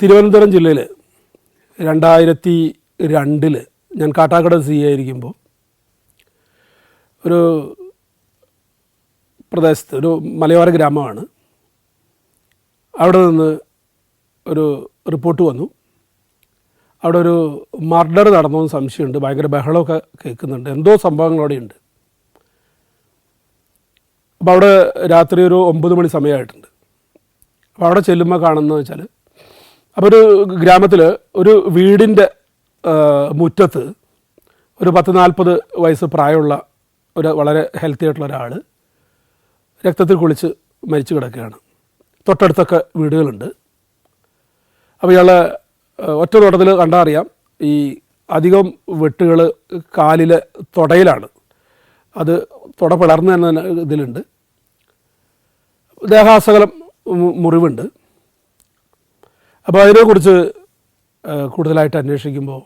തിരുവനന്തപുരം ജില്ലയിൽ 2002 ഞാൻ കാട്ടാക്കട സി ആയിരിക്കുമ്പോൾ ഒരു പ്രദേശത്ത് ഒരു മലയോര ഗ്രാമമാണ്. അവിടെ നിന്ന് ഒരു റിപ്പോർട്ട് വന്നു. അവിടെ ഒരു മർഡർ നടന്നതെന്ന് സംശയമുണ്ട്. ഭയങ്കര ബഹളമൊക്കെ കേൾക്കുന്നുണ്ട്. എന്തോ സംഭവങ്ങൾ അവിടെയുണ്ട്. അപ്പോൾ അവിടെ രാത്രി ഒരു 9 മണി സമയമായിട്ടുണ്ട്. അപ്പോൾ അവിടെ ചെല്ലുമ്പോൾ കാണുന്നത് വെച്ചാൽ, അപ്പോൾ ഒരു ഗ്രാമത്തിൽ ഒരു വീടിൻ്റെ മുറ്റത്ത് ഒരു 10-40 വയസ്സ് പ്രായമുള്ള ഒരു വളരെ ഹെൽത്തി ആയിട്ടുള്ള ഒരാൾ രക്തത്തിൽ കുളിച്ച് മരിച്ചു കിടക്കുകയാണ്. തൊട്ടടുത്തൊക്കെ വീടുകളുണ്ട്. അപ്പോൾ ഇയാളെ ഒറ്റ നോട്ടത്തിൽ കണ്ടാൽ അറിയാം, ഈ അധികം വെട്ടുകൾ കാലിലെ തുടയിലാണ്. അത് തുട പിളർന്ന് തന്നെ ഇതിലുണ്ട്. ദേഹാസകലം മുറിവുണ്ട്. അപ്പോൾ അതിനെക്കുറിച്ച് കൂടുതലായിട്ട് അന്വേഷിക്കുമ്പോൾ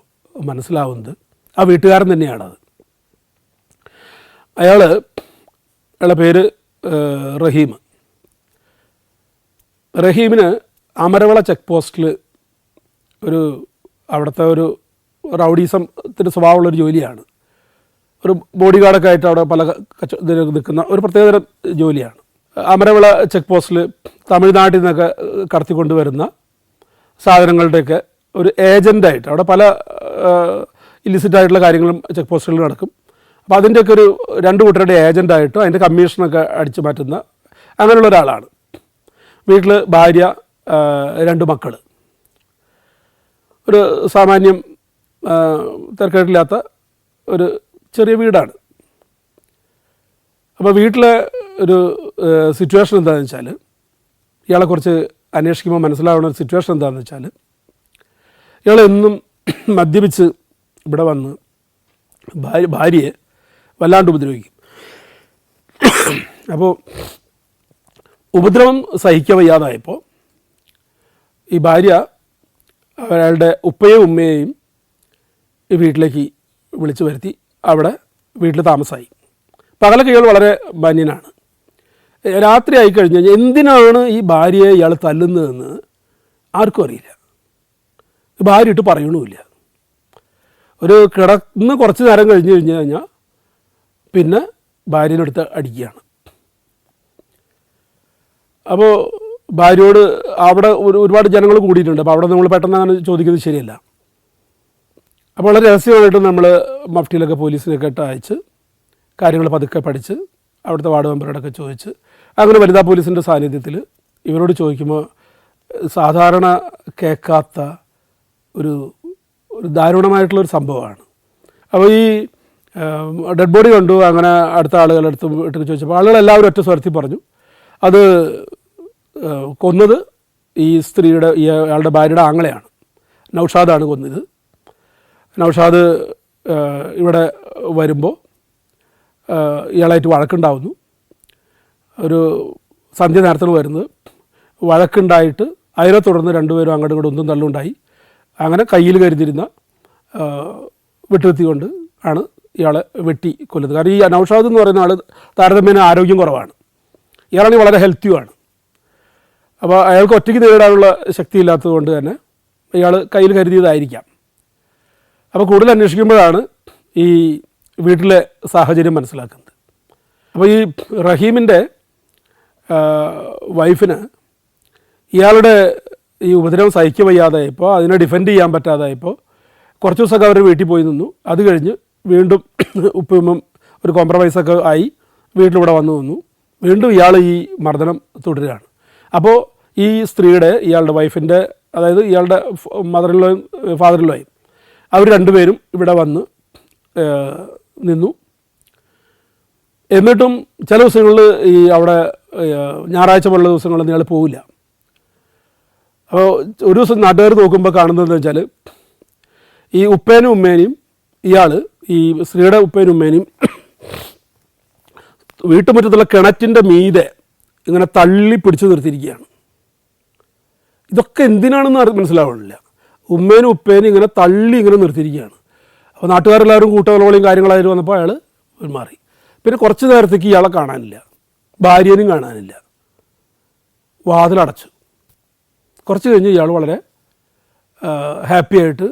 മനസ്സിലാവുന്നത് ആ വീട്ടുകാരൻ തന്നെയാണത്. അയാളുടെ പേര് റഹീം. റഹീമിന് അമരവിള ചെക്ക് പോസ്റ്റിൽ അവിടുത്തെ ഒരു റൗഡീസത്തിൻ്റെ സ്വഭാവമുള്ളൊരു ജോലിയാണ്. ഒരു ബോഡി ഗാർഡൊക്കെ ആയിട്ട് അവിടെ പല നിൽക്കുന്ന ഒരു പ്രത്യേകതരം ജോലിയാണ്. അമരവിള ചെക്ക് പോസ്റ്റിൽ തമിഴ്നാട്ടിൽ നിന്നൊക്കെ കടത്തിക്കൊണ്ടുവരുന്ന സാധനങ്ങളുടെയൊക്കെ ഒരു ഏജൻ്റായിട്ട് അവിടെ പല ഇല്ലിസിറ്റായിട്ടുള്ള കാര്യങ്ങളും ചെക്ക് പോസ്റ്റുകളിൽ നടക്കും. അപ്പോൾ അതിൻ്റെയൊക്കെ ഒരു 2 കൂട്ടരുടെ ഏജൻ്റായിട്ടും അതിൻ്റെ കമ്മീഷനൊക്കെ അടിച്ചു മാറ്റുന്ന അങ്ങനെയുള്ള ഒരാളാണ്. വീട്ടിൽ ഭാര്യ, 2 മക്കൾ. ഒരു സാമാന്യം തിരക്കേടില്ലാത്ത ഒരു ചെറിയ വീടാണ്. അപ്പോൾ വീട്ടിലെ ഒരു സിറ്റുവേഷൻ എന്താണെന്ന് വെച്ചാൽ, ഇയാളെക്കുറിച്ച് അന്വേഷിക്കുമ്പോൾ മനസ്സിലാവുന്ന ഒരു സിറ്റുവേഷൻ എന്താണെന്ന് വെച്ചാൽ, ഇയാൾ എന്നും മദ്യപിച്ച് ഇവിടെ വന്ന് ഭാര്യയെ വല്ലാണ്ട് ഉപദ്രവിക്കും. അപ്പോൾ ഉപദ്രവം സഹിക്കാൻ വയ്യാതായപ്പോൾ ഈ ഭാര്യ അയാളുടെ ഉപ്പയും ഉമ്മയെയും ഈ വീട്ടിലേക്ക് വിളിച്ചു വരുത്തി അവിടെ വീട്ടിൽ താമസമായി. പകലൊക്കെ ഇയാൾ വളരെ മാന്യനാണ്. രാത്രി ആയിക്കഴിഞ്ഞ് കഴിഞ്ഞാൽ എന്തിനാണ് ഈ ഭാര്യയെ ഇയാൾ തല്ലുന്നതെന്ന് ആർക്കും അറിയില്ല. ഭാര്യ ഇട്ട് പറയണമില്ല. ഒരു കിടന്ന് കുറച്ച് നേരം കഴിഞ്ഞ് കഴിഞ്ഞാൽ പിന്നെ ഭാര്യനെടുത്ത് അടിക്കുകയാണ്. അപ്പോൾ ഭാര്യയോട് അവിടെ ഒരുപാട് ജനങ്ങൾ കൂടിയിട്ടുണ്ട്. അപ്പോൾ അവിടെ നമ്മൾ പെട്ടെന്ന് അങ്ങനെ ചോദിക്കുന്നത് ശരിയല്ല. അപ്പോൾ വളരെ രഹസ്യമായിട്ട് നമ്മൾ മഫ്റ്റിയിലൊക്കെ പോലീസിനൊക്കെ ഇട്ട് അയച്ച് കാര്യങ്ങൾ പതുക്കെ പഠിച്ച് അവിടുത്തെ വാർഡ് മെമ്പറോടൊക്കെ ചോദിച്ച് അങ്ങനെ വനിതാ പോലീസിൻ്റെ സാന്നിധ്യത്തിൽ ഇവരോട് ചോദിക്കുമ്പോൾ സാധാരണ കേൾക്കാത്ത ഒരു ദാരുണമായിട്ടുള്ളൊരു സംഭവമാണ്. അപ്പോൾ ഈ ഡെഡ് ബോഡി കണ്ടു. അങ്ങനെ അടുത്ത ആളുകളുടെ അടുത്ത് വീട്ടിൽ ചോദിച്ചപ്പോൾ ആളുകളെല്ലാവരും ഒറ്റ സ്വരത്തിൽ പറഞ്ഞു അത് കൊന്നത് ഈ സ്ത്രീയുടെ അയാളുടെ ഭാര്യയുടെ ആങ്ങളെയാണ്. നൗഷാദാണ് കൊന്നത്. നൗഷാദ് ഇവിടെ വരുമ്പോൾ ഇയാളായിട്ട് വഴക്കുണ്ടാവുന്നു. ഒരു സന്ധ്യ നേരത്തിന് വരുന്നത് വഴക്കുണ്ടായിട്ട് അതിനെ തുടർന്ന് 2 പേരും അങ്ങോട്ടും ഇങ്ങോട്ടും ഒന്നും തള്ളുണ്ടായി. അങ്ങനെ കയ്യിൽ കരുതിരുന്ന വെട്ടുകത്തി കൊണ്ട് ആണ് ഇയാളെ വെട്ടി കൊല്ലുന്നത്. കാരണം ഈ നൗഷാദ് എന്ന് പറയുന്ന ആൾ താരതമ്യേന ആരോഗ്യം കുറവാണ്. ഇയാളാണെങ്കിൽ വളരെ ഹെൽത്തിയുമാണ്. അപ്പോൾ അയാൾക്ക് ഒറ്റയ്ക്ക് നേരിടാനുള്ള ശക്തി ഇല്ലാത്തത് കൊണ്ട് തന്നെ ഇയാൾ കയ്യിൽ കരുതിയതായിരിക്കാം. അപ്പോൾ കൂടുതൽ അന്വേഷിക്കുമ്പോഴാണ് ഈ വീട്ടിലെ സാഹചര്യം മനസ്സിലാക്കുന്നത്. അപ്പോൾ ഈ റഹീമിൻ്റെ വൈഫിന് ഇയാളുടെ ഈ ഉപദ്രവം സഹിക്കാൻ വയ്യാതായപ്പോൾ അതിനെ ഡിഫെൻഡ് ചെയ്യാൻ പറ്റാതായപ്പോൾ കുറച്ച് ദിവസമൊക്കെ അവർ വീട്ടിൽ പോയി നിന്നു. അത് കഴിഞ്ഞ് വീണ്ടും ഉപ്പും ഒരു കോംപ്രമൈസൊക്കെ ആയി വീട്ടിലിവിടെ വന്നു നിന്നു. വീണ്ടും ഇയാൾ ഈ മർദ്ദനം തുടരുകയാണ്. അപ്പോൾ ഈ സ്ത്രീയുടെ ഇയാളുടെ വൈഫിൻ്റെ, അതായത് ഇയാളുടെ മദറിലോയും ഫാദറിലോയും അവർ 2 പേരും ഇവിടെ വന്ന് നിന്നു. എന്നിട്ടും ചില ദിവസങ്ങളിൽ ഈ അവിടെ ഞായറാഴ്ച പോലുള്ള ദിവസങ്ങളൊന്നും ഇയാൾ പോവില്ല. അപ്പോൾ ഒരു ദിവസം നാട്ടുകാർ നോക്കുമ്പോൾ കാണുന്നതെന്ന് വെച്ചാൽ ഈ ഉപ്പേനും ഉമ്മേനെയും ഈ സ്ത്രീയുടെ ഉപ്പേനും ഉമ്മേനെയും വീട്ടുമുറ്റത്തുള്ള കിണറ്റിൻ്റെ മീതെ ഇങ്ങനെ തള്ളി പിടിച്ചു നിർത്തിയിരിക്കുകയാണ്. ഇതൊക്കെ എന്തിനാണെന്ന് മനസ്സിലാവണില്ല. ഉമ്മേനും ഉപ്പേനും ഇങ്ങനെ തള്ളി ഇങ്ങനെ നിർത്തിയിരിക്കുകയാണ്. അപ്പോൾ നാട്ടുകാരെല്ലാവരും കൂട്ടകളോളിയും കാര്യങ്ങളായിട്ട് വന്നപ്പോൾ അയാൾ മാറി. പിന്നെ കുറച്ച് നേരത്തേക്ക് ഇയാളെ കാണാനില്ല, ഭാര്യനും കാണാനില്ല. വാതിലടച്ചു. കുറച്ച് കഴിഞ്ഞ് ഇയാൾ വളരെ ഹാപ്പി ആയിട്ട്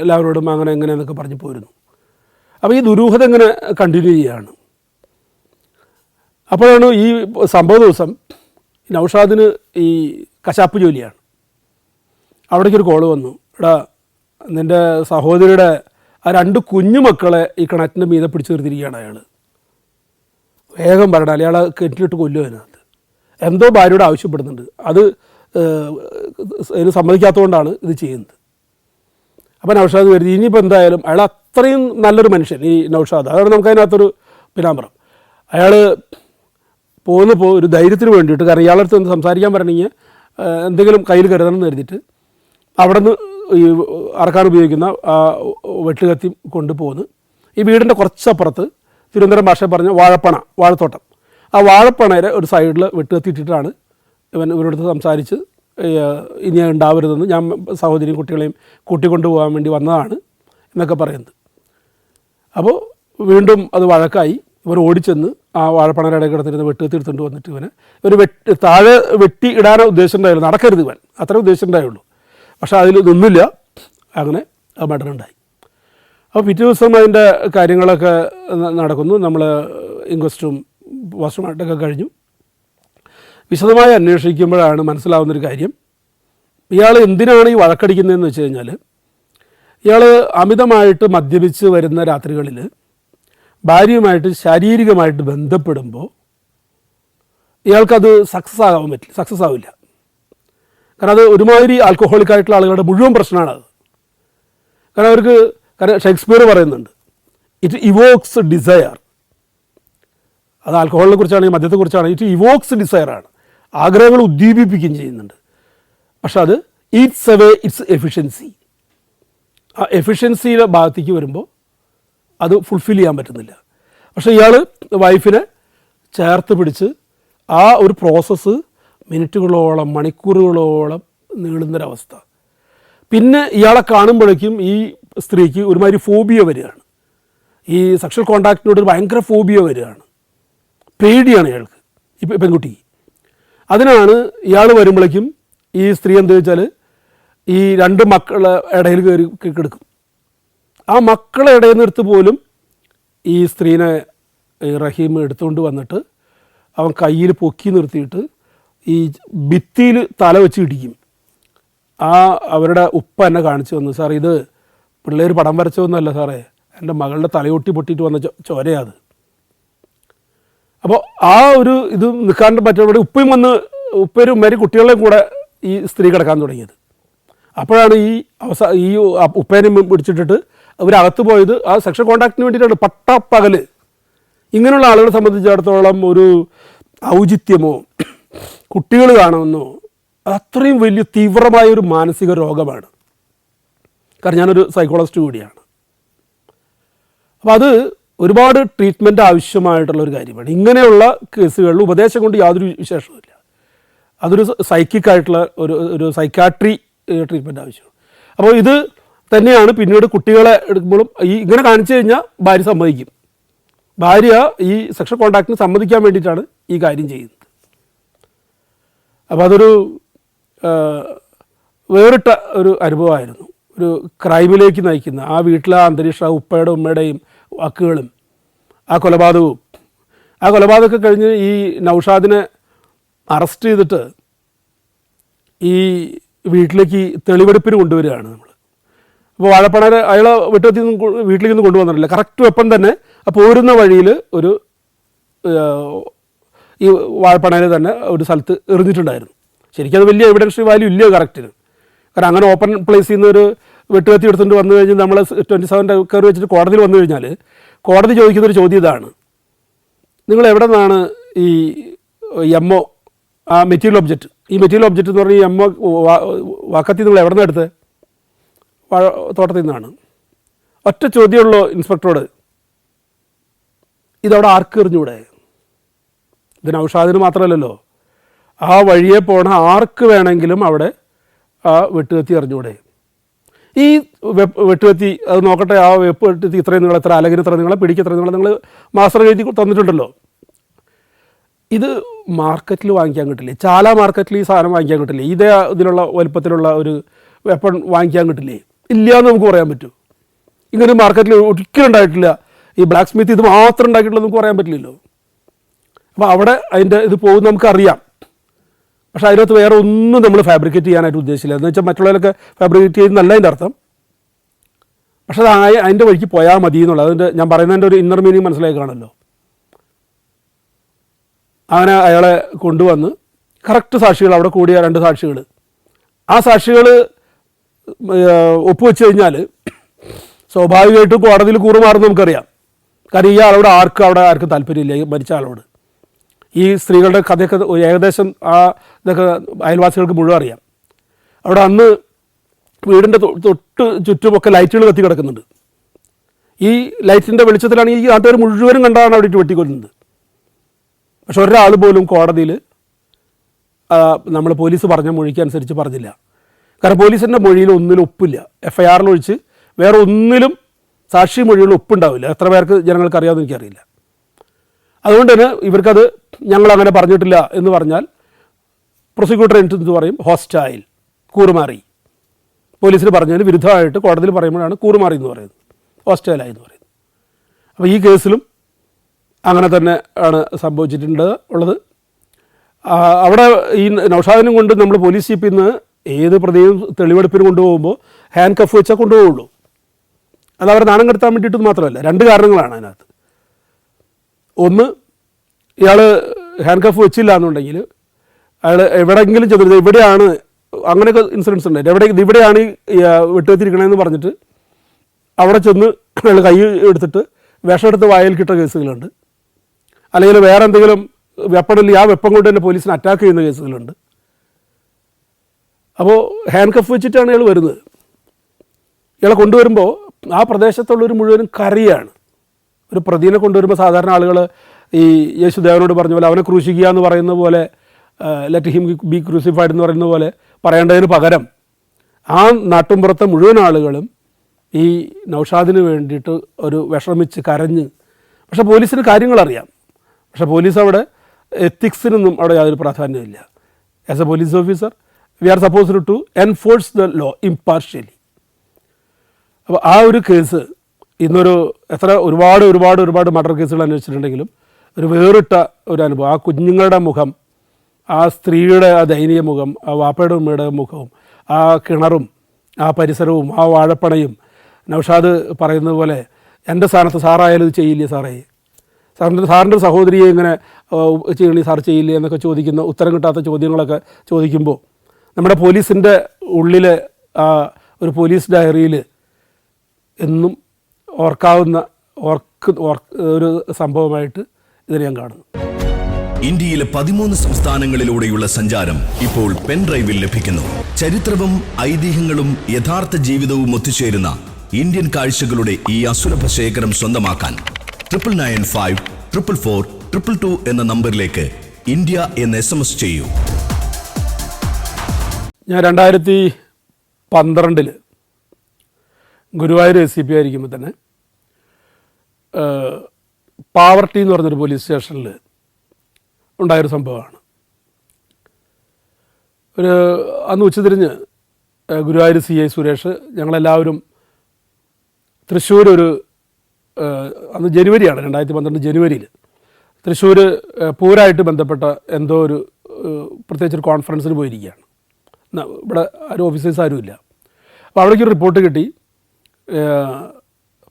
എല്ലാവരോടും അങ്ങനെ എങ്ങനെയെന്നൊക്കെ പറഞ്ഞ് പോയിരുന്നു. അപ്പോൾ ഈ ദുരൂഹത ഇങ്ങനെ കണ്ടിന്യൂ ചെയ്യുകയാണ്. അപ്പോഴാണ് ഈ സംഭവ ദിവസം നൗഷാദിന് ഈ കശാപ്പ് ജോലിയാണ്. അവിടേക്കൊരു കോള് വന്നു, എടാ നിൻ്റെ സഹോദരിയുടെ ആ 2 കുഞ്ഞു മക്കളെ ഈ കിണറ്റിൻ്റെ മീതെ പിടിച്ചു നിർത്തിയിരിക്കുകയാണ് അയാൾ, വേഗം പറഞ്ഞാൽ അയാളെ കെട്ടിലിട്ട് കൊല്ലും. അതിനകത്ത് എന്തോ ഭാര്യയോട് ആവശ്യപ്പെടുന്നുണ്ട്, അത് അതിന് സമ്മതിക്കാത്തതുകൊണ്ടാണ് ഇത് ചെയ്യുന്നത്. അപ്പോൾ നൗഷാദ് കരുതി ഇനിയിപ്പോൾ എന്തായാലും അയാൾ അത്രയും നല്ലൊരു മനുഷ്യൻ ഈ നൗഷാദ്, അതാണ് നമുക്കതിനകത്തൊരു പിന്നാമ്പറം. അയാൾ പോകുന്നപ്പോൾ ഒരു ധൈര്യത്തിന് വേണ്ടിയിട്ട്, കാരണം ഇയാളടുത്ത് ഒന്ന് സംസാരിക്കാൻ പറഞ്ഞെങ്കിൽ എന്തെങ്കിലും കയ്യിൽ കരുതണം എന്ന് കരുതിയിട്ട് അവിടെ നിന്ന് ഈ അറക്കാൻ ഉപയോഗിക്കുന്ന വെട്ടുകത്തി കൊണ്ടുപോകുന്നു. ഈ വീടിൻ്റെ കുറച്ചപ്പുറത്ത് തിരുവനന്തപുരം ഭാഷ പറഞ്ഞ വാഴത്തോട്ടം, ആ വാഴപ്പണയുടെ ഒരു സൈഡിൽ വെട്ടുകത്തി ഇട്ടിട്ടാണ് ഇവരോട് സംസാരിച്ച് ഇനി ഉണ്ടാവരുതെന്ന്, ഞാൻ സഹോദരിയും കുട്ടികളെയും കൂട്ടിക്കൊണ്ടുപോകാൻ വേണ്ടി വന്നതാണ് എന്നൊക്കെ പറയുന്നത്. അപ്പോൾ വീണ്ടും അത് വഴക്കായി. ഇവർ ഓടിച്ചെന്ന് ആ വാഴപ്പണയുടെ കിടന്നിരുന്ന വെട്ടുകത്തി എടുത്തുകൊണ്ട് വന്നിട്ട് ഇവർ താഴെ വെട്ടി ഇടാനോ ഉദ്ദേശിച്ചിട്ടുണ്ടായുള്ളൂ, നടക്കരുത് ഇവൻ അത്ര ഉദ്ദേശിച്ചിട്ടുണ്ടായുള്ളൂ. പക്ഷേ അതിൽ നിന്നില്ല, അങ്ങനെ ആ മർഡർ ഉണ്ടായി. അപ്പോൾ പിറ്റേ ദിവസം അതിൻ്റെ കാര്യങ്ങളൊക്കെ നടക്കുന്നു. നമ്മൾ ഇൻക്വസ്റ്റും പോസ്റ്റ്മോർട്ടമൊക്കെ കഴിഞ്ഞു. വിശദമായി അന്വേഷിക്കുമ്പോഴാണ് മനസ്സിലാവുന്നൊരു കാര്യം, ഇയാൾ എന്തിനാണ് ഈ വഴക്കടിക്കുന്നതെന്ന് വെച്ച് കഴിഞ്ഞാൽ, ഇയാൾ അമിതമായിട്ട് മദ്യപിച്ച് വരുന്ന രാത്രികളിൽ ഭാര്യയുമായിട്ട് ശാരീരികമായിട്ട് ബന്ധപ്പെടുമ്പോൾ ഇയാൾക്കത് സക്സസ് ആവില്ല. കാരണം അത് ഒരുമാതിരി ആൽക്കഹോളിക്കായിട്ടുള്ള ആളുകളുടെ മുഴുവൻ പ്രശ്നമാണത്. കാരണം ഷേക്സ്പിയർ പറയുന്നുണ്ട്, ഇറ്റ് ഇവോക്സ് ഡിസയർ. അത് ആൽക്കഹോളിനെ കുറിച്ചാണ്, മദ്യത്തെക്കുറിച്ചാണ്. ഇറ്റ് ഇവോക്സ് ഡിസയറാണ്, ആഗ്രഹങ്ങൾ ഉദ്ദീപിപ്പിക്കുകയും ചെയ്യുന്നുണ്ട്. പക്ഷെ അത് ഈറ്റ്സ് അവേ ഇറ്റ്സ് എഫിഷ്യൻസി. ആ എഫിഷ്യൻസിയുടെ ഭാഗത്തേക്ക് വരുമ്പോൾ അത് ഫുൾഫിൽ ചെയ്യാൻ പറ്റുന്നില്ല. പക്ഷേ ഇയാൾ വൈഫിനെ ചേർത്ത് പിടിച്ച് ആ ഒരു പ്രോസസ്സ് മിനിറ്റുകളോളം മണിക്കൂറുകളോളം നീളുന്നൊരവസ്ഥ. പിന്നെ ഇയാളെ കാണുമ്പോഴേക്കും ഈ സ്ത്രീക്ക് ഒരുമാതിരി ഫോബിയ വരികയാണ്, ഈ സെക്ഷൽ കോണ്ടാക്റ്റിനോട് ഒരു ഭയങ്കര ഫോബിയ വരികയാണ്, പേടിയാണ് ഇയാൾക്ക്, ഈ പെൺകുട്ടിക്ക്. അതിനാണ് ഇയാൾ വരുമ്പോഴേക്കും ഈ സ്ത്രീ എന്താ വെച്ചാൽ ഈ 2 മക്കളെ ഇടയിൽ കയറി കിടക്കും. ആ മക്കളെ ഇടയിൽ നിർത്ത് പോലും ഈ സ്ത്രീനെ റഹീം എടുത്തുകൊണ്ട് വന്നിട്ട് അവൻ കയ്യിൽ പൊക്കി നിർത്തിയിട്ട് ഈ ഭിത്തിയിൽ തല വെച്ച് ഇടിക്കും. അവരുടെ ഉപ്പ എന്നെ കാണിച്ചു തന്നു, സാർ ഇത് പിള്ളേർ പടം വരച്ചതൊന്നുമല്ല സാറേ, എൻ്റെ മകളുടെ തലയൊട്ടി പൊട്ടിയിട്ട് വന്ന ചോരയാണ്. അപ്പോൾ ആ ഒരു ഇത് നിൽക്കാണ്ട് പറ്റുമ്പോൾ ഉപ്പരും ഉമ്മേരും കുട്ടികളെയും കൂടെ ഈ സ്ത്രീ കിടക്കാൻ തുടങ്ങിയത്. അപ്പോഴാണ് ഈ ഉപ്പേനും പിടിച്ചിട്ടിട്ട് അവരകത്ത് പോയത് ആ സെക്ഷൽ കോണ്ടാക്റ്റിന് വേണ്ടിയിട്ടാണ്. പകല് ഇങ്ങനെയുള്ള ആളുകളെ സംബന്ധിച്ചിടത്തോളം ഒരു ഔചിത്യമോ കുട്ടികൾ കാണുമെന്നോ അത്രയും വലിയ തീവ്രമായൊരു മാനസിക രോഗമാണ്. കാരണം ഞാനൊരു സൈക്കോളജിസ്റ്റ് കൂടിയാണ്. അപ്പോൾ അത് ഒരുപാട് ട്രീറ്റ്മെൻറ്റ് ആവശ്യമായിട്ടുള്ളൊരു കാര്യമാണ്. ഇങ്ങനെയുള്ള കേസുകളിൽ ഉപദേശം കൊണ്ട് യാതൊരു വിശേഷവുമില്ല. അതൊരു സൈക്കിക്കായിട്ടുള്ള ഒരു സൈക്കാട്രി ട്രീറ്റ്മെൻറ്റ് ആവശ്യമാണ്. അപ്പോൾ ഇത് തന്നെയാണ് പിന്നീട് കുട്ടികളെ എടുക്കുമ്പോഴും ഇങ്ങനെ കാണിച്ചു കഴിഞ്ഞാൽ ഭാര്യ സമ്മതിക്കും. ഭാര്യ ഈ സെക്ഷൽ കോണ്ടാക്റ്റിന് സമ്മതിക്കാൻ വേണ്ടിയിട്ടാണ് ഈ കാര്യം ചെയ്യുന്നത്. അപ്പോൾ അതൊരു വേറിട്ട ഒരു അനുഭവമായിരുന്നു, ഒരു ക്രൈമിലേക്ക് നയിക്കുന്ന ആ വീട്ടിലെ അന്തരീക്ഷം, ഉപ്പയുടെ ഉമ്മയുടെയും വാക്കുകളും ആ കൊലപാതകമൊക്കെ കഴിഞ്ഞ് ഈ നൗഷാദിനെ അറസ്റ്റ് ചെയ്തിട്ട് ഈ വീട്ടിലേക്ക് തെളിവെടുപ്പിന് കൊണ്ടുവരികയാണ് നമ്മൾ. അപ്പോൾ വാഴപ്പണരെ അയാളെ വീട്ടിലേക്ക് ഒന്നും കൊണ്ടുവന്നിട്ടില്ല. കറക്റ്റ് വെപ്പൺ തന്നെ പോരുന്ന വഴിയിൽ ഈ വാഴപ്പണരെ തന്നെ ഒരു സ്ഥലത്ത് എറിഞ്ഞിട്ടുണ്ടായിരുന്നു. ശരിക്കും അത് വലിയ എവിഡൻസ് വാല്യൂ ഇല്ല കറക്റ്റിന്. കാരണം അങ്ങനെ ഓപ്പൺ പ്ലേസിൽ നിന്ന് ഒരു വെട്ടുകത്തി എടുത്തുകൊണ്ട് വന്നു കഴിഞ്ഞ് നമ്മൾ 27 കയറി വെച്ചിട്ട് കോടതിയിൽ വന്നു കഴിഞ്ഞാൽ കോടതി ചോദിക്കുന്നൊരു ചോദ്യം ഇതാണ്, നിങ്ങൾ എവിടെ നിന്നാണ് ഈ എമ്മോ ആ മെറ്റീരിയൽ ഒബ്ജക്റ്റ് എന്ന് പറഞ്ഞാൽ ഈ എമ്മോ വാക്കത്തി നിങ്ങൾ എവിടെ നിന്ന് എടുത്തത്? തോട്ടത്തിൽ നിന്നാണ്. ഒറ്റ ചോദ്യമുള്ളൂ ഇൻസ്പെക്ടറോട്, ഇതവിടെ ആർക്ക് എറിഞ്ഞൂടെ? ഇത് നൗഷാദിന് മാത്രമല്ലല്ലോ, ആ വഴിയെ പോണ ആർക്ക് വേണമെങ്കിലും അവിടെ ആ വെട്ടുകത്തി എറിഞ്ഞൂടെ? ഈ വെട്ടുകത്തി അത് നോക്കട്ടെ, ആ വെട്ടുകത്തി ഇത്രയും നിങ്ങൾ, എത്ര അലകിന് ഇത്ര നിങ്ങളെ പിടിക്ക് എത്ര നിങ്ങൾ മാസ്റ്റർ എഴുതി തന്നിട്ടുണ്ടല്ലോ. ഇത് മാർക്കറ്റിൽ വാങ്ങിക്കാൻ കിട്ടില്ലേ? ചാല മാർക്കറ്റിൽ ഈ സാധനം വാങ്ങിക്കാൻ കിട്ടില്ലേ? ഇതേ ഇതിലുള്ള വലുപ്പത്തിലുള്ള ഒരു വെപ്പൺ വാങ്ങിക്കാൻ കിട്ടില്ലേ? ഇല്ല എന്ന് നമുക്ക് പറയാൻ പറ്റൂ. ഇങ്ങനെ മാർക്കറ്റിൽ ഒരിക്കലും ഉണ്ടായിട്ടില്ല. ഈ ബ്ലാക്ക് സ്മിത്ത് ഇത് മാത്രം ഉണ്ടാക്കിയിട്ടുള്ളത് നമുക്ക് പറയാൻ പറ്റില്ലല്ലോ. അപ്പോൾ അവിടെ അതിൻ്റെ ഇത് പോകും നമുക്കറിയാം. പക്ഷേ അതിനകത്ത് വേറെ ഒന്നും നമ്മൾ ഫാബ്രിക്കേറ്റ് ചെയ്യാനായിട്ട് ഉദ്ദേശിച്ചില്ല. എന്ന് വെച്ചാൽ മറ്റുള്ളവരൊക്കെ ഫാബ്രിക്കേറ്റ് ചെയ്യുന്നല്ല അതിൻ്റെ അർത്ഥം. പക്ഷെ അത് അതിൻ്റെ വഴിക്ക് പോയാൽ മതി എന്നുള്ളത് അതിൻ്റെ ഞാൻ പറയുന്നതിൻ്റെ ഒരു ഇന്നർ മീനിങ് മനസ്സിലായി കാണല്ലോ. അങ്ങനെ അയാളെ കൊണ്ടുവന്ന് കറക്റ്റ് സാക്ഷികൾ അവിടെ കൂടിയ 2 സാക്ഷികൾ, ആ സാക്ഷികൾ ഒപ്പുവെച്ച് കഴിഞ്ഞാൽ സ്വാഭാവികമായിട്ടും കോടതിയിൽ കൂറുമാറുന്ന നമുക്കറിയാം. കാരണം ഈ ആളോട് ആർക്കും താല്പര്യമില്ല, ഈ മരിച്ച ആളോട്. ഈ സ്ത്രീകളുടെ കഥയൊക്കെ ഏകദേശം ഇതൊക്കെ അയൽവാസികൾക്ക് മുഴുവൻ അറിയാം. അവിടെ അന്ന് വീടിൻ്റെ തൊട്ട് ചുറ്റുമൊക്കെ ലൈറ്റുകൾ കത്തി കിടക്കുന്നുണ്ട്. ഈ ലൈറ്റിൻ്റെ വെളിച്ചത്തിലാണ് ഈ നാട്ടുകാർ മുഴുവനും കണ്ടാണ് അവിടെ ഇട്ട് വെട്ടിക്കൊല്ലുന്നത്. പക്ഷെ ഒരാൾ പോലും കോടതിയിൽ നമ്മൾ പോലീസ് പറഞ്ഞ മൊഴിക്ക് അനുസരിച്ച് പറഞ്ഞില്ല. കാരണം പോലീസിൻ്റെ മൊഴിയിൽ ഒന്നിലും ഒപ്പില്ല. FIR ഒഴിച്ച് വേറെ ഒന്നിലും സാക്ഷി മൊഴിയിൽ ഒപ്പുണ്ടാവില്ല. എത്ര പേർക്ക് ജനങ്ങൾക്ക് അറിയാമെന്ന് എനിക്കറിയില്ല. അതുകൊണ്ട് തന്നെ ഇവർക്കത് ഞങ്ങളങ്ങനെ പറഞ്ഞിട്ടില്ല എന്ന് പറഞ്ഞാൽ പ്രോസിക്യൂട്ടർ എന്ത് പറയും? ഹോസ്റ്റൈൽ, കൂറുമാറി. പോലീസിന് പറഞ്ഞതിന് വിരുദ്ധമായിട്ട് കോടതിയിൽ പറയുമ്പോഴാണ് കൂറുമാറി എന്ന് പറയുന്നത്, ഹോസ്റ്റൈലായി എന്ന് പറയുന്നത്. അപ്പോൾ ഈ കേസിലും അങ്ങനെ തന്നെ ആണ് ഉള്ളത്. അവിടെ ഈ നൗഷാദിനും കൊണ്ട് നമ്മൾ പോലീസ് ജീപ്പിൽ നിന്ന് ഏത് പ്രതിയും തെളിവെടുപ്പിന് കൊണ്ടുപോകുമ്പോൾ ഹാൻഡ് കഫ് വെച്ചാൽ കൊണ്ടുപോകുള്ളൂ. അത് അവരെ നാണം കെടുത്താൻ വേണ്ടിയിട്ട് മാത്രമല്ല. 2 കാരണങ്ങളാണ് അതിനകത്ത്. ഒന്ന്, ഇയാൾ ഹാൻഡ് കഫ് വെച്ചില്ല എന്നുണ്ടെങ്കിൽ അയാൾ എവിടെയെങ്കിലും ചെന്നിരുന്നത് ഇവിടെയാണ്, അങ്ങനെയൊക്കെ ഇൻസിഡൻസ് ഉണ്ടായിട്ട് ഇവിടെയാണ് ഈ വെട്ടുവെത്തിരിക്കണമെന്ന് പറഞ്ഞിട്ട് അവിടെ ചെന്ന് അയാൾ കൈ എടുത്തിട്ട് വിഷമെടുത്ത് വായിൽ കിട്ട കേസുകളുണ്ട്. അല്ലെങ്കിൽ വേറെ എന്തെങ്കിലും വെപ്പണില്ല, ആ വെപ്പൺ കൊണ്ട് തന്നെ പോലീസിനെ അറ്റാക്ക് ചെയ്യുന്ന കേസുകളുണ്ട്. അപ്പോൾ ഹാൻഡ് കഫ് വെച്ചിട്ടാണ് ഇയാൾ വരുന്നത്. ഇയാളെ കൊണ്ടുവരുമ്പോൾ ആ പ്രദേശത്തുള്ളവർ മുഴുവനും കരയാണ്. ഒരു പ്രതിനെ കൊണ്ടുവരുമ്പോൾ സാധാരണ ആളുകൾ ഈ യേശുദേവനോട് പറഞ്ഞ പോലെ അവനെ ക്രൂശിക്കുക എന്ന് പറയുന്ന പോലെ, ലെറ്റ് ഹിം ബി ക്രൂസിഫൈഡ് എന്ന് പറയുന്ന പോലെ പറയേണ്ടതിന് പകരം ആ നാട്ടുംപുറത്തെ മുഴുവൻ ആളുകളും ഈ നൗഷാദിന് വേണ്ടിയിട്ട് ഒരു വിഷമിച്ച് കരഞ്ഞ്. പക്ഷേ പോലീസിന് കാര്യങ്ങളറിയാം. പക്ഷേ പോലീസ് അവിടെ എത്തിക്സിനൊന്നും അവിടെ യാതൊരു പ്രാധാന്യമില്ല. As a police officer we are supposed to enforce the law impartially. അപ്പോൾ ആ ഒരു കേസ് ഇന്നൊരു ഒരുപാട് മർഡർ കേസുകൾ അന്വേഷിച്ചിട്ടുണ്ടെങ്കിലും ഒരു വേറിട്ട ഒരു അനുഭവം. ആ കുഞ്ഞുങ്ങളുടെ മുഖം, ആ സ്ത്രീയുടെ ആ ദയനീയ മുഖം, ആ വാപ്പയുടെ ഉമ്മയുടെ മുഖവും, ആ കിണറും ആ പരിസരവും ആ വാഴപ്പണയും, നൗഷാദ് പറയുന്നത് പോലെ എൻ്റെ സ്ഥാനത്ത് സാറായാലും ഇത് ചെയ്യില്ലേ സാറിൻ്റെ സഹോദരിയെ ഇങ്ങനെ ചെയ്യണി സാർ ചെയ്യില്ലേ എന്നൊക്കെ ചോദിക്കുന്ന, ഉത്തരം കിട്ടാത്ത ചോദ്യങ്ങളൊക്കെ ചോദിക്കുമ്പോൾ നമ്മുടെ പോലീസിൻ്റെ ഉള്ളിലെ ഒരു പോലീസ് ഡയറിയിൽ എന്നും ഓർക്കാവുന്ന ഒരു സംഭവമായിട്ട് ഇതിനെ ഞാൻ കാണുന്നു. ഇന്ത്യയിലെ 13 സംസ്ഥാനങ്ങളിലൂടെയുള്ള സഞ്ചാരം ഇപ്പോൾ പെൻഡ്രൈവിൽ ലഭിക്കുന്നു. ചരിത്രവും ഐതിഹ്യങ്ങളും യഥാർത്ഥ ജീവിതവും ഒത്തുചേരുന്ന ഇന്ത്യൻ കാഴ്ചകളുടെ ഈ അസുലഭ ശേഖരം സ്വന്തമാക്കാൻ 9995442222 എന്ന നമ്പറിലേക്ക് ഇന്ത്യ എന്ന് SMS ചെയ്യൂ. ഞാൻ 2012 ഗുരുവായൂർ ACP ആയിരിക്കുമ്പോൾ തന്നെ പാവർട്ടി എന്ന് പറഞ്ഞൊരു പോലീസ് സ്റ്റേഷനിൽ ഉണ്ടായൊരു സംഭവമാണ്. അന്ന് ഉച്ചതിരിഞ്ഞ് ഗുരുവായൂർ CI സുരേഷ്, ഞങ്ങളെല്ലാവരും തൃശ്ശൂർ അന്ന് ജനുവരിയാണ്, 2012 ജനുവരിയിൽ തൃശ്ശൂർ പൂരമായിട്ട് ബന്ധപ്പെട്ട എന്തോ ഒരു പ്രത്യേകിച്ചൊരു കോൺഫറൻസിന് പോയിരിക്കുകയാണ്. ഇവിടെ ആരും ഓഫീസേഴ്സ് ആരുമില്ല. അപ്പോൾ അവിടേക്കൊരു റിപ്പോർട്ട് കിട്ടി,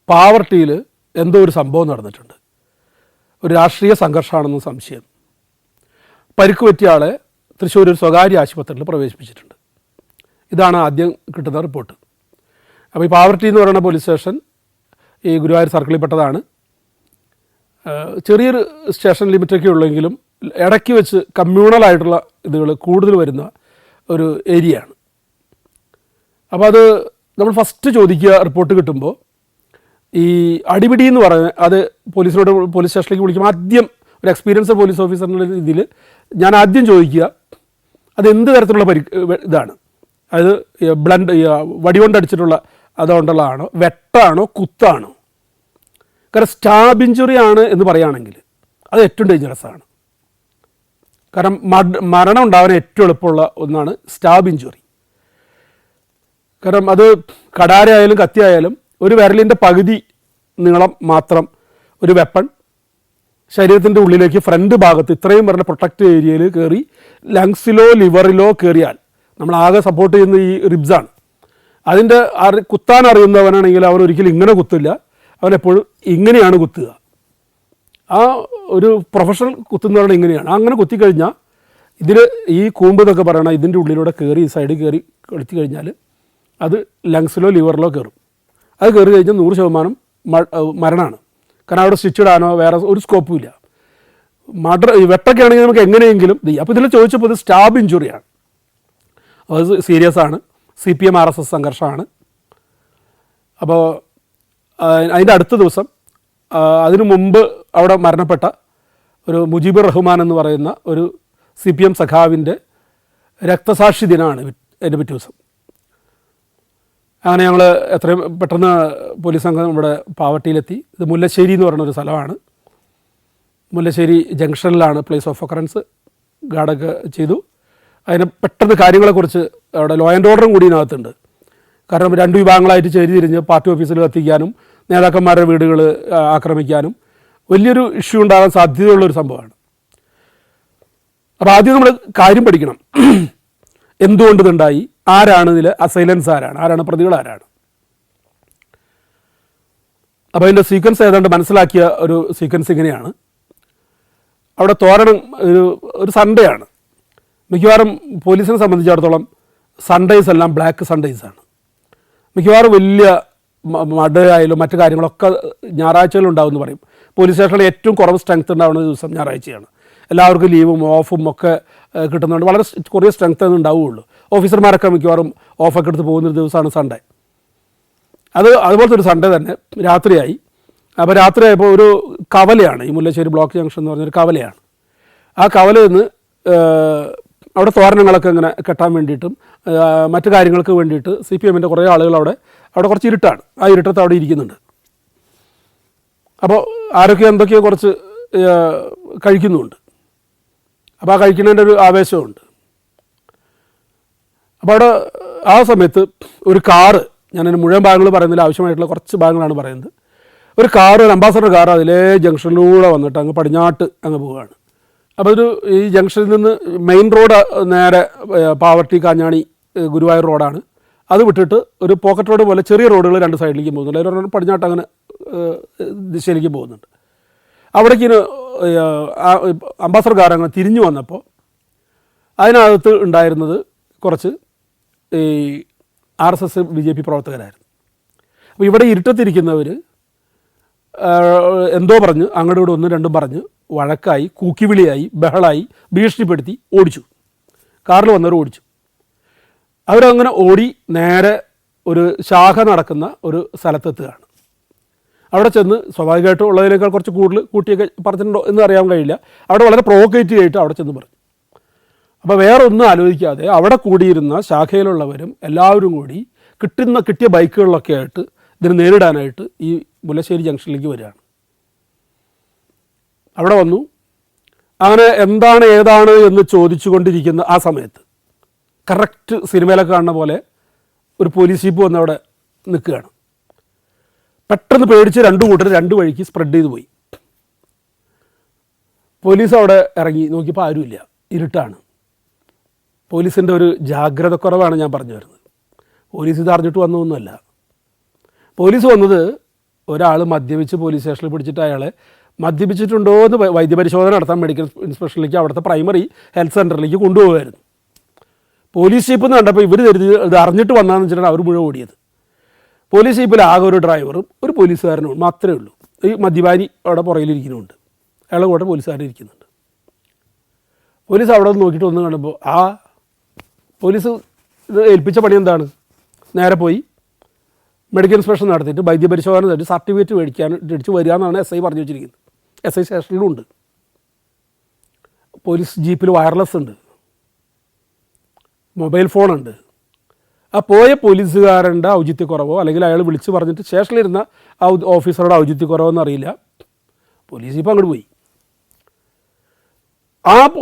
പാവർട്ടിയിൽ എന്തോ ഒരു സംഭവം നടന്നിട്ടുണ്ട്, ഒരു രാഷ്ട്രീയ സംഘർഷമാണെന്ന് സംശയം. പരിക്ക് പറ്റിയ ആളെ തൃശ്ശൂർ ഒരു സ്വകാര്യ ആശുപത്രിയിൽ പ്രവേശിപ്പിച്ചിട്ടുണ്ട്. ഇതാണ് ആദ്യം കിട്ടുന്ന റിപ്പോർട്ട്. അപ്പോൾ ഈ പാവർട്ടി എന്ന് പറയുന്ന പോലീസ് സ്റ്റേഷൻ ഈ ഗുരുവായൂർ സർക്കിളിൽ പെട്ടതാണ്. ചെറിയൊരു സ്റ്റേഷൻ ലിമിറ്റൊക്കെ ഉള്ളെങ്കിലും ഇടയ്ക്ക് വെച്ച് കമ്മ്യൂണലായിട്ടുള്ള ഇതുകൾ കൂടുതൽ വരുന്ന ഒരു ഏരിയയാണ്. അപ്പോൾ അത് നമ്മൾ ഫസ്റ്റ് ചോദിക്കുക റിപ്പോർട്ട് കിട്ടുമ്പോൾ, ഈ അടിപിടി എന്ന് പറഞ്ഞാൽ അത് പോലീസ് സ്റ്റേഷനിലേക്ക് വിളിക്കുമ്പോൾ ആദ്യം ഒരു എക്സ്പീരിയൻസ് പോലീസ് ഓഫീസറിൻ്റെ രീതിയിൽ ഞാൻ ആദ്യം ചോദിക്കുക അത് എന്ത് തരത്തിലുള്ള ഇതാണ്, അതായത് ബ്ലണ്ട് വടികൊണ്ടടിച്ചിട്ടുള്ള അതുകൊണ്ടുള്ളതാണോ, വെട്ടാണോ, കുത്താണോ. കാരണം സ്റ്റാബ് ഇഞ്ചുറി ആണ് എന്ന് പറയുകയാണെങ്കിൽ അത് ഏറ്റവും ഡേഞ്ചറസ് ആണ്. കാരണം മരണം ഉണ്ടാവാൻ ഏറ്റവും എളുപ്പമുള്ള ഒന്നാണ് സ്റ്റാബ് ഇഞ്ചുറി. കാരണം അത് കടാരയായാലും കത്തിയായാലും ഒരു വിരലിൻ്റെ പകുതി നീളം മാത്രം ഒരു വെപ്പൺ ശരീരത്തിൻ്റെ ഉള്ളിലേക്ക് ഫ്രണ്ട് ഭാഗത്ത് ഇത്രയും പറഞ്ഞ പ്രൊട്ടക്റ്റ് ഏരിയയിൽ കയറി ലങ്സിലോ ലിവറിലോ കയറിയാൽ നമ്മൾ ആകെ സപ്പോർട്ട് ചെയ്യുന്ന ഈ റിബ്സാണ്. അതിൻ്റെ കുത്താൻ അറിയുന്നവനാണെങ്കിൽ അവൻ ഒരിക്കലും ഇങ്ങനെ കുത്തില്ല, അവനെപ്പോഴും ഇങ്ങനെയാണ് കുത്തുക. ആ ഒരു പ്രൊഫഷണൽ കുത്തുന്നവരുടെ ഇങ്ങനെയാണ്. അങ്ങനെ കുത്തിക്കഴിഞ്ഞാൽ ഇതിൽ ഈ കൂമ്പ് എന്നൊക്കെ പറയണ ഇതിൻ്റെ ഉള്ളിലൂടെ കയറി ഈ സൈഡിൽ കയറി കളിച്ചു കഴിഞ്ഞാൽ അത് ലങ്സിലോ ലിവറിലോ കയറും. അത് കയറി കഴിഞ്ഞാൽ 100% മരണമാണ്. കാരണം അവിടെ സ്റ്റിച്ച് ഇടാനോ വേറെ ഒരു സ്കോപ്പും ഇല്ല. വെട്ടൊക്കെ ആണെങ്കിൽ നമുക്ക് എങ്ങനെയെങ്കിലും ചെയ്യാം. അപ്പോൾ ഇതിൽ ചോദിച്ചപ്പോൾ ഇത് സ്റ്റാബ് ഇഞ്ചുറിയാണ്, അത് സീരിയസ് ആണ്, CPM RSS സംഘർഷമാണ്. അപ്പോൾ അതിൻ്റെ അടുത്ത ദിവസം അതിനു മുമ്പ് അവിടെ മരണപ്പെട്ട ഒരു മുജീബുർ റഹ്മാൻ എന്ന് പറയുന്ന ഒരു CPM സഖാവിൻ്റെ രക്തസാക്ഷി ദിനമാണ് അതിൻ്റെ പിറ്റേ ദിവസം. അങ്ങനെ ഞങ്ങൾ എത്രയും പെട്ടെന്ന് പോലീസ് സംഘം ഇവിടെ പാവട്ടിയിലെത്തി. ഇത് മുല്ലശ്ശേരി എന്ന് പറയുന്നൊരു സ്ഥലമാണ്. മുല്ലശ്ശേരി ജംഗ്ഷനിലാണ് പ്ലേസ് ഓഫ് ഒക്കറൻസ്. ഗാർഡൊക്കെ ചെയ്തു. അതിന് പെട്ടെന്ന് കാര്യങ്ങളെക്കുറിച്ച് അവിടെ ലോ ആൻഡ് ഓർഡറും കൂടി ഇതിനകത്തുണ്ട്. കാരണം 2 വിഭാഗങ്ങളായിട്ട് തിരിഞ്ഞ് പാർട്ടി ഓഫീസിൽ കത്തിക്കാനും നേതാക്കന്മാരുടെ വീടുകൾ ആക്രമിക്കാനും വലിയൊരു ഇഷ്യൂ ഉണ്ടാകാൻ സാധ്യതയുള്ളൊരു സംഭവമാണ്. അപ്പോൾ ആദ്യം നമ്മൾ കാര്യം പഠിക്കണം, എന്തുകൊണ്ട് ഇതുണ്ടായി, ആരാണ് ഇതിൽ അസൈലൻസ്, ആരാണ് പ്രതികൾ, ആരാണ്. അപ്പോൾ അതിൻ്റെ സീക്വൻസ് ഏതാണ്ട് മനസ്സിലാക്കിയ ഒരു സീക്വൻസ് ഇങ്ങനെയാണ്. അവിടെ തോരണം ഒരു സൺഡേ ആണ്. മിക്കവാറും പോലീസിനെ സംബന്ധിച്ചിടത്തോളം സൺഡേസ് എല്ലാം ബ്ലാക്ക് സൺഡേസാണ്. മിക്കവാറും വലിയ മടയായാലും മറ്റു കാര്യങ്ങളൊക്കെ ഞായറാഴ്ചകളുണ്ടാവുമെന്ന് പറയും. പോലീസ് സ്റ്റേഷനിൽ ഏറ്റവും കുറവ് സ്ട്രെങ്ത് ഉണ്ടാവുന്ന ദിവസം ഞായറാഴ്ചയാണ്. എല്ലാവർക്കും ലീവും ഓഫും ഒക്കെ കിട്ടുന്നതുകൊണ്ട് വളരെ കുറേ സ്ട്രെങ്ത് ഉണ്ടാവുകയുള്ളൂ. ഓഫീസർമാരൊക്കെ മിക്കവാറും ഓഫൊക്കെ എടുത്ത് പോകുന്നൊരു ദിവസമാണ് സൺഡേ. അതുപോലത്തെ ഒരു സൺഡേ തന്നെ രാത്രിയായി. അപ്പോൾ രാത്രിയായപ്പോൾ ഒരു കവലയാണ്, ഈ മുല്ലശ്ശേരി ബ്ലോക്ക് ജംഗ്ഷൻ എന്ന് പറഞ്ഞൊരു കവലയാണ്. ആ കവലയിൽ നിന്ന് അവിടെ തോരണങ്ങളൊക്കെ ഇങ്ങനെ കെട്ടാൻ വേണ്ടിയിട്ടും മറ്റു കാര്യങ്ങൾക്ക് വേണ്ടിയിട്ട് CPMൻ്റെ കുറേ ആളുകൾ അവിടെ കുറച്ച് ഇരുട്ടാണ്. ആ ഇരുട്ടത്ത് അവിടെ ഇരിക്കുന്നുണ്ട്. അപ്പോൾ ആരൊക്കെ എന്തൊക്കെയോ കുറച്ച് കഴിക്കുന്നുമുണ്ട്. അപ്പോൾ ആ കഴിക്കുന്നതിൻ്റെ ഒരു ആവേശമുണ്ട്. അപ്പോൾ അവിടെ ആ സമയത്ത് ഒരു കാറ്, ഞാനതിന് മുഴുവൻ ഭാഗങ്ങൾ പറയുന്നില്ല, ആവശ്യമായിട്ടുള്ള കുറച്ച് ഭാഗങ്ങളാണ് പറയുന്നത്. ഒരു അംബാസഡർ കാർ അതിലേ ജംഗ്ഷനിലൂടെ വന്നിട്ട് അങ്ങ് പടിഞ്ഞാട്ട് അങ്ങ് പോവുകയാണ്. അപ്പോൾ ഈ ജംഗ്ഷനിൽ നിന്ന് മെയിൻ റോഡ് നേരെ പാവർട്ടി കാഞ്ഞാണി ഗുരുവായൂർ റോഡാണ്. അത് വിട്ടിട്ട് ഒരു പോക്കറ്റ് റോഡ് പോലെ ചെറിയ റോഡുകൾ 2 സൈഡിലേക്ക് പോകുന്നുണ്ട്. അതിലൊരെണ്ണം പടിഞ്ഞാട്ട് അങ്ങനെ ദിശയിലേക്ക് പോകുന്നുണ്ട്. അവിടേക്ക് അംബാസഡർ കാർ അങ്ങനെ തിരിഞ്ഞു വന്നപ്പോൾ അതിനകത്ത് ഉണ്ടായിരുന്നത് കുറച്ച് ഈ RSS BJP പ്രവർത്തകരായിരുന്നു. അപ്പോൾ ഇവിടെ ഇരുട്ടത്തിരിക്കുന്നവർ എന്തോ പറഞ്ഞ് അങ്ങോട്ട് ഇവിടെ 1, 2 പറഞ്ഞ് വഴക്കായി, കൂക്കിവിളിയായി, ബഹളായി, ഭീഷണിപ്പെടുത്തി ഓടിച്ചു. കാറിൽ വന്നവർ ഓടിച്ചു. അവരങ്ങനെ ഓടി നേരെ ഒരു ശാഖ നടക്കുന്ന ഒരു സ്ഥലത്തെത്തുകയാണ്. അവിടെ ചെന്ന് സ്വാഭാവികമായിട്ടും ഉള്ളതിനേക്കാൾ കുറച്ച് കൂടുതൽ കൂട്ടിയൊക്കെ പറഞ്ഞിട്ടുണ്ടോ എന്ന് അറിയാൻ കഴിയില്ല. അവിടെ വളരെ പ്രൊവോക്കേറ്റീവ് ആയിട്ട് അവിടെ ചെന്ന് പറഞ്ഞു. അപ്പോൾ വേറെ ഒന്നും ആലോചിക്കാതെ അവിടെ കൂടിയിരുന്ന ശാഖയിലുള്ളവരും എല്ലാവരും കൂടി കിട്ടിയ ബൈക്കുകളിലൊക്കെ ആയിട്ട് ഇതിന് നേരിടാനായിട്ട് ഈ മുല്ലശ്ശേരി ജംഗ്ഷനിലേക്ക് വരികയാണ്. അവിടെ വന്നു. അങ്ങനെ എന്താണ് ഏതാണ് എന്ന് ചോദിച്ചു കൊണ്ടിരിക്കുന്ന ആ സമയത്ത് കറക്റ്റ് സിനിമയിലൊക്കെ കാണുന്ന പോലെ ഒരു പോലീസ് ജീപ്പ് വന്ന് അവിടെ നിൽക്കുകയാണ്. പെട്ടെന്ന് പേടിച്ച് 2 കൂട്ടർ 2 വഴിക്ക് സ്പ്രെഡ് ചെയ്ത് പോയി. പോലീസ് അവിടെ ഇറങ്ങി നോക്കിയപ്പോൾ ആരുമില്ല, ഇരുട്ടാണ്. പോലീസിൻ്റെ ഒരു ജാഗ്രത കുറവാണ് ഞാൻ പറഞ്ഞു വരുന്നത്. പോലീസ് ഇത് അറിഞ്ഞിട്ട് വന്നതൊന്നുമല്ല. പോലീസ് വന്നത് ഒരാൾ മദ്യപിച്ച് പോലീസ് സ്റ്റേഷനിൽ പിടിച്ചിട്ട് അയാളെ മദ്യപിച്ചിട്ടുണ്ടോ എന്ന് വൈദ്യപരിശോധന നടത്താൻ മെഡിക്കൽ ഇൻസ്പെക്ഷനിലേക്ക് അവിടുത്തെ പ്രൈമറി ഹെൽത്ത് സെൻ്ററിലേക്ക് കൊണ്ടുപോകുമായിരുന്നു. പോലീസ് ജീപ്പ് എന്ന് കണ്ടപ്പോൾ ഇവർ ഇത് അറിഞ്ഞിട്ട് വന്നതെന്ന് വെച്ചിട്ടാണ് അവർ മുഴുവൻ ഓടിയത്. പോലീസ് ജീപ്പിൽ ആകെ ഒരു ഡ്രൈവറും ഒരു പോലീസുകാരനും മാത്രമേ ഉള്ളൂ. ഈ മദ്യപാനി അവിടെ പുറകിലിരിക്കുന്നുണ്ട്, അയാളുടെ കൂടെ പോലീസുകാരൻ ഇരിക്കുന്നുണ്ട്. പോലീസ് അവിടെ നിന്ന് നോക്കിയിട്ട് ഒന്ന് കണ്ടപ്പോൾ പോലീസ് ഇത് ഏൽപ്പിച്ച പണി എന്താണ്, നേരെ പോയി മെഡിക്കൽ ഇൻസ്പെക്ഷൻ നടത്തിയിട്ട് വൈദ്യപരിശോധന നടത്തി സർട്ടിഫിക്കറ്റ് മേടിച്ച് വരിക എന്നാണ് SI പറഞ്ഞു വെച്ചിരിക്കുന്നത്. SI സ്റ്റേഷനിലും ഉണ്ട്. പോലീസ് ജീപ്പിൽ വയർലെസ് ഉണ്ട്, മൊബൈൽ ഫോണുണ്ട്. ആ പോയ പോലീസുകാരൻ്റെ ഔചിത്യക്കുറവോ അല്ലെങ്കിൽ അയാൾ വിളിച്ച് പറഞ്ഞിട്ട് സ്റ്റേഷനിലിരുന്ന ഓഫീസറുടെ ഔചിത്യക്കുറവോ എന്നറിയില്ല, പോലീസ് ജീപ്പ് അങ്ങോട്ട് പോയി.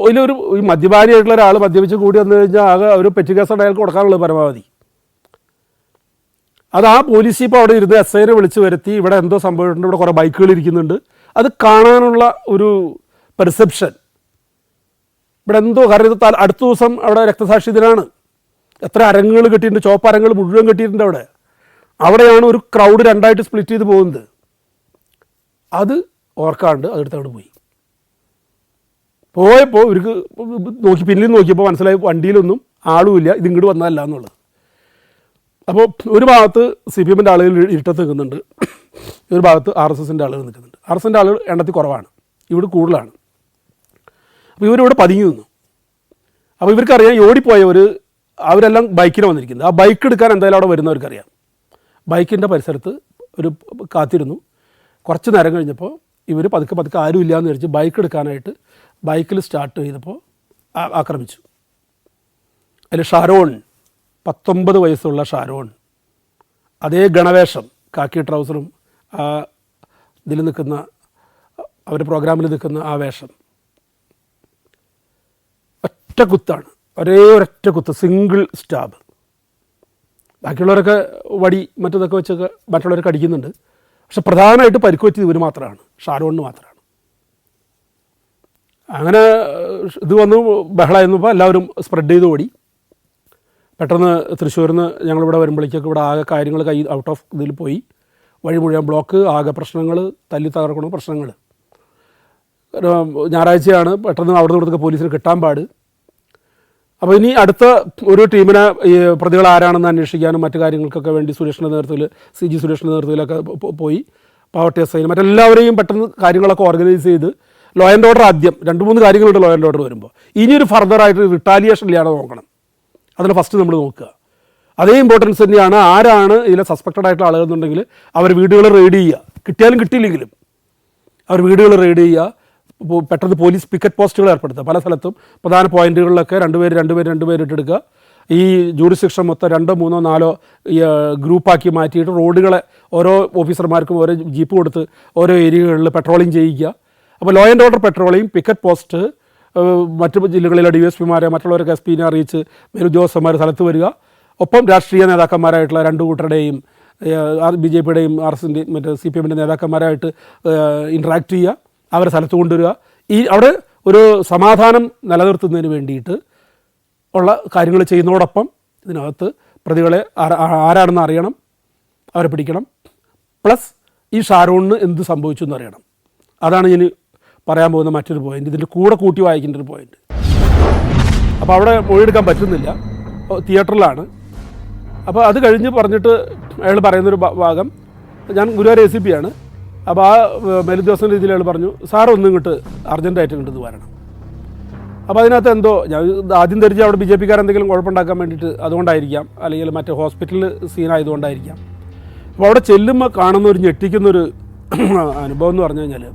ഇതിലൊരു ഈ മദ്യപാനിയായിട്ടുള്ള ഒരാൾ മദ്യപിച്ച് കൂടി വന്നു കഴിഞ്ഞാൽ ആകെ ഒരു പെറ്റ് കേസാണ് അയാൾക്ക് കൊടുക്കാനുള്ളത് പരമാവധി. അത് ആ പോലീസ് ഇപ്പോൾ അവിടെ ഇരുന്ന് എസ് ഐനെ വിളിച്ച് വരുത്തി ഇവിടെ എന്തോ സംഭവിച്ചിട്ടുണ്ട്, ഇവിടെ കുറേ ബൈക്കുകൾ ഇരിക്കുന്നുണ്ട്, അത് കാണാനുള്ള ഒരു പെർസെപ്ഷൻ ഇവിടെ എന്തോ. കാരണം ഇത് അടുത്ത ദിവസം അവിടെ രക്തസാക്ഷി ദിനമാണ്. എത്ര അരങ്ങുകൾ കെട്ടിയിട്ടുണ്ട്, ചോപ്പ് അരങ്ങൾ മുഴുവൻ കെട്ടിയിട്ടുണ്ട് അവിടെ. അവിടെയാണ് ഒരു ക്രൗഡ് രണ്ടായിട്ട് സ്പ്ലിറ്റ് ചെയ്ത് പോകുന്നത്. അത് ഓർക്കാണ്ട് അതെടുത്തവിടെ പോയപ്പോൾ ഇവർക്ക് പിന്നിൽ നോക്കിയപ്പോൾ മനസ്സിലായി വണ്ടിയിലൊന്നും ആളുമില്ല, ഇത് ഇങ്ങോട്ട് വന്നതല്ല എന്നുള്ളത്. അപ്പോൾ ഒരു ഭാഗത്ത് CPM-ൻ്റെ ആളുകൾ ഇരുട്ടത്ത് നിൽക്കുന്നുണ്ട്, ഒരു ഭാഗത്ത് RSSൻ്റെ ആളുകൾ നിൽക്കുന്നുണ്ട്. RSSൻ്റെ ആളുകൾ എണ്ണത്തിൽ കുറവാണ്, ഇവിടെ കൂടുതലാണ്. അപ്പോൾ ഇവരിവിടെ പതുങ്ങി നിന്നു. അപ്പോൾ ഇവർക്കറിയാം ഈ ഓടിപ്പോയവർ അവരെല്ലാം ബൈക്കിന് വന്നിരിക്കുന്നത്. ആ ബൈക്ക് എടുക്കാൻ എന്തായാലും അവിടെ വരുന്നവർക്കറിയാം. ബൈക്കിൻ്റെ പരിസരത്ത് ഒരു കാത്തിരുന്നു. കുറച്ച് നേരം കഴിഞ്ഞപ്പോൾ ഇവർ പതുക്കെ ആരുമില്ല എന്ന് വിചാരിച്ച് ബൈക്ക് എടുക്കാനായിട്ട് ബൈക്കിൽ സ്റ്റാർട്ട് ചെയ്തപ്പോൾ ആക്രമിച്ചു. അതിൽ ഷാരോൺ, 19 വയസ്സുള്ള ഷാരോൺ, അതേ ഗണവേഷം, കാക്കി ട്രൗസറും ഇതിൽ നിൽക്കുന്ന അവർ പ്രോഗ്രാമിൽ നിൽക്കുന്ന ആ വേഷം, ഒറ്റ കുത്താണ്, ഒരൊറ്റ കുത്ത്, സിംഗിൾ സ്റ്റാബ്. ബാക്കിയുള്ളവരൊക്കെ വടി മറ്റതൊക്കെ വെച്ചൊക്കെ മറ്റുള്ളവരൊക്കെ അടിക്കുന്നുണ്ട്. പക്ഷെ പ്രധാനമായിട്ട് പരിക്ക് പറ്റിയത് ഇവർ മാത്രമാണ്, ഷാരോണിന് മാത്രമാണ്. അങ്ങനെ ഇത് വന്നു ബഹളമായിരുന്നപ്പോൾ എല്ലാവരും സ്പ്രെഡ് ചെയ്ത് ഓടി. പെട്ടെന്ന് തൃശ്ശൂരിൽ നിന്ന് ഞങ്ങളിവിടെ വരുമ്പോഴേക്കൊക്കെ ഇവിടെ ആകെ കാര്യങ്ങൾ ഔട്ട് ഓഫ് ഇതിൽ പോയി. വഴി മുഴുവൻ ബ്ലോക്ക്, ആകെ പ്രശ്നങ്ങൾ, തല്ലി തകർക്കണ പ്രശ്നങ്ങൾ. ഞായറാഴ്ചയാണ്, പെട്ടെന്ന് അവിടെ നിന്നൊക്കെ പോലീസിന് കിട്ടാൻ പാട്. അപ്പോൾ ഇനി അടുത്ത ഒരു ടീമിനെ ഈ പ്രതികൾ ആരാണെന്ന് അന്വേഷിക്കാനും മറ്റു കാര്യങ്ങൾക്കൊക്കെ വേണ്ടി സുരേഷിൻ്റെ നേതൃത്വത്തിൽ, CG സുരേഷിൻ്റെ നേതൃത്വത്തിലൊക്കെ പോയി. പാവട്ടി SI മറ്റെല്ലാവരെയും പെട്ടെന്ന് കാര്യങ്ങളൊക്കെ ഓർഗനൈസ് ചെയ്ത് ലോ ആൻഡ് ഓർഡർ ആദ്യം 2-3 കാര്യങ്ങളുണ്ട് ലോ ആൻഡ് ഓർഡർ വരുമ്പോൾ. ഇനിയൊരു ഫർദറായിട്ട് റിട്ടാലിയേഷൻ ഇല്ലാതെ നോക്കണം. അതിന് ഫസ്റ്റ് നമ്മൾ നോക്കുക. അതേ ഇമ്പോർട്ടൻസ് തന്നെയാണ് ആരാണ് ഇതിലെ സസ്പെക്റ്റഡ് ആയിട്ടുള്ള ആളുകളെന്നുണ്ടെങ്കിൽ അവർ വീടുകൾ റെയ്ഡ് ചെയ്യുക, കിട്ടിയാലും കിട്ടിയില്ലെങ്കിലും അവർ വീടുകൾ റെയ്ഡ് ചെയ്യുക. പെട്ടെന്ന് പോലീസ് പിക്കറ്റ് പോസ്റ്റുകൾ ഏർപ്പെടുത്തുക. പല സ്ഥലത്തും പ്രധാന പോയിന്റുകളിലൊക്കെ 2 പേര് ഇട്ടെടുക്കുക. ഈ ജൂറിസ്ഡിക്ഷൻ മൊത്തം 2, 3, 4 ഗ്രൂപ്പാക്കി മാറ്റിയിട്ട് റോഡുകളെ ഓരോ ഓഫീസർമാർക്കും ഓരോ ജീപ്പ് കൊടുത്ത് ഓരോ ഏരിയകളിൽ പെട്രോളിങ് ചെയ്യിക്കുക. അപ്പോൾ law and order patrolling, picket post, മറ്റു ജില്ലകളിലെ DSPമാരെ മറ്റുള്ളവരൊക്കെ SP-നെ അറിയിച്ച് മേലുദ്യോഗസ്ഥന്മാർ സ്ഥലത്ത് വരിക. ഒപ്പം രാഷ്ട്രീയ നേതാക്കന്മാരായിട്ടുള്ള 2 കൂട്ടരുടെയും BJP-യുടെയും RSSൻ്റെയും മറ്റേ CPM-ൻ്റെ നേതാക്കന്മാരായിട്ട് ഇൻട്രാക്ട് ചെയ്യുക, അവരെ സ്ഥലത്ത് കൊണ്ടുവരിക. ഈ അവിടെ ഒരു സമാധാനം നിലനിർത്തുന്നതിന് വേണ്ടിയിട്ട് ഉള്ള കാര്യങ്ങൾ ചെയ്യുന്നതോടൊപ്പം ഇതിനകത്ത് പ്രതികളെ ആരാണെന്ന് അറിയണം, അവരെ പിടിക്കണം. പ്ലസ് ഈ ഷാരോണിന് എന്ത് സംഭവിച്ചു എന്നറിയണം. അതാണ് ഇനി പറയാൻ പോകുന്ന മറ്റൊരു പോയിന്റ്, ഇതിൻ്റെ കൂടെ കൂട്ടി വായിക്കേണ്ട ഒരു പോയിന്റ്. അപ്പോൾ അവിടെ മൊഴിയെടുക്കാൻ പറ്റുന്നില്ല, തിയേറ്ററിലാണ്. അപ്പോൾ അത് കഴിഞ്ഞ് പറഞ്ഞിട്ട് അയാൾ പറയുന്നൊരു ഭാഗം, ഞാൻ ഗുരുവായൂർ ACP ആണ്. അപ്പോൾ ആ മേലുദ്യോഗസ്ഥൻ്റെ രീതിയിൽ അയാൾ പറഞ്ഞു, സാർ ഒന്നും ഇങ്ങോട്ട് അർജൻറ്റായിട്ട് ഇങ്ങോട്ട് വരണം. അപ്പോൾ അതിനകത്ത് എന്തോ ഞാൻ ആദ്യം ധരിച്ച് അവിടെ BJP-കാർ എന്തെങ്കിലും കുഴപ്പമുണ്ടാക്കാൻ വേണ്ടിയിട്ട് അതുകൊണ്ടായിരിക്കാം, അല്ലെങ്കിൽ മറ്റേ ഹോസ്പിറ്റലിൽ സീനായതുകൊണ്ടായിരിക്കാം. അപ്പോൾ അവിടെ ചെല്ലുമ്പോൾ കാണുന്ന ഒരു ഞെട്ടിക്കുന്നൊരു അനുഭവം എന്ന് പറഞ്ഞു കഴിഞ്ഞാൽ